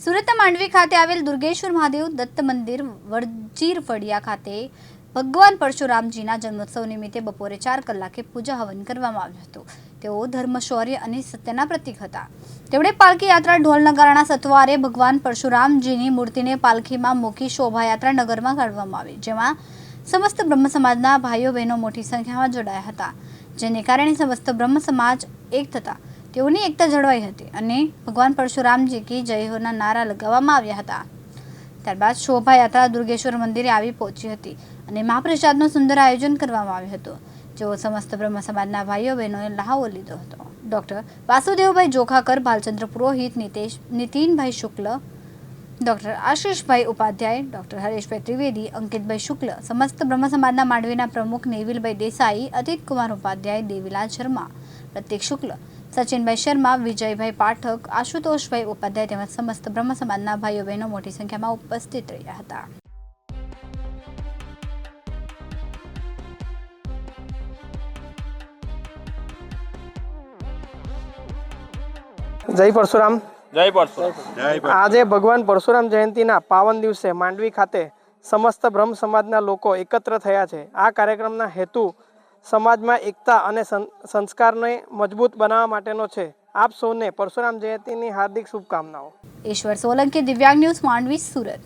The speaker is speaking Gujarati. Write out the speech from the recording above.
સુરતના માંડવી ખાતે આવેલ દુર્ગેશ્વર મહાદેવ દત્ત મંદિર વડજીર ફળિયા ખાતે ભગવાન પરશુરામજીના જન્મોત્સવ નિમિત્તે બપોરે 4 કલાકે પૂજા હવન કરવામાં આવ્યું હતું। તેઓ ધર્મ, શૌર્ય અને સત્યના પ્રતીક હતા। તેમણે પાલકી યાત્રા ઢોલ નગારાના સથવારે ભગવાન પરશુરામજીની મૂર્તિને પાલખીમાં મૂકી શોભાયાત્રા નગરમાં કાઢવામાં આવી, જેમાં સમસ્ત બ્રહ્મ સમાજના ભાઈઓ બહેનો મોટી સંખ્યામાં જોડાયા હતા, જેને કારણે સમસ્ત બ્રહ્મ સમાજ એક થતા તેઓની એકતા જળવાઈ હતી અને ભગવાન પરશુરામજી કી જયહોના નારા લગાવવામાં આવ્યા હતા। ત્યારબાદ શોભાયાત્રા દુર્ગેશ્વર મંદિરે આવી પહોંચી હતી અને મહાપ્રસાદનું સુંદર આયોજન કરવામાં આવ્યું હતું, જેઓ સમસ્ત બ્રહ્મ સમાજના ભાઈઓ બહેનોએ લહાવો લીધો હતો। ડોક્ટર વાસુદેવભાઈ જોખાકર, ભાલચંદ્ર પુરોહિત, નીતિનભાઈ શુક્લ, ડોક્ટર આશીષભાઈ ઉપાધ્યાય, ડોક્ટર હરેશભાઈ ત્રિવેદી, અંકિતભાઈ શુક્લ, સમસ્ત બ્રહ્મ સમાજના માંડવીના પ્રમુખ નેવિલભાઈ દેસાઈ, અતિતકુમાર ઉપાધ્યાય, દેવીલાલ શર્મા, પ્રતીક શુક્લ, સચિનભાઈ શર્મા, વિજયભાઈ પાઠક, આશુતોષભાઈ ઉપાધ્યાય તેમજ સમસ્ત બ્રહ્મ સમાજના ભાઈઓ બહેનો મોટી સંખ્યામાં ઉપસ્થિત રહ્યા હતા। જય પરશુરામ। જય પરશુરામ। આજે ભગવાન પરશુરામ જયંતિના પાવન દિવસે માંડવી ખાતે સમસ્ત બ્રહ્મ સમાજના લોકો એકત્ર થયા છે। આ કાર્યક્રમના હેતુ સમાજમાં એકતા અને સંસ્કારને મજબૂત બનાવવા માટેનો છે। આપ સૌને પરશુરામ જયંતિની હાર્દિક શુભકામનાઓ। ઈશ્વર સોલંકી, દિવ્યાંગ ન્યૂઝ, માંડવી, સુરત।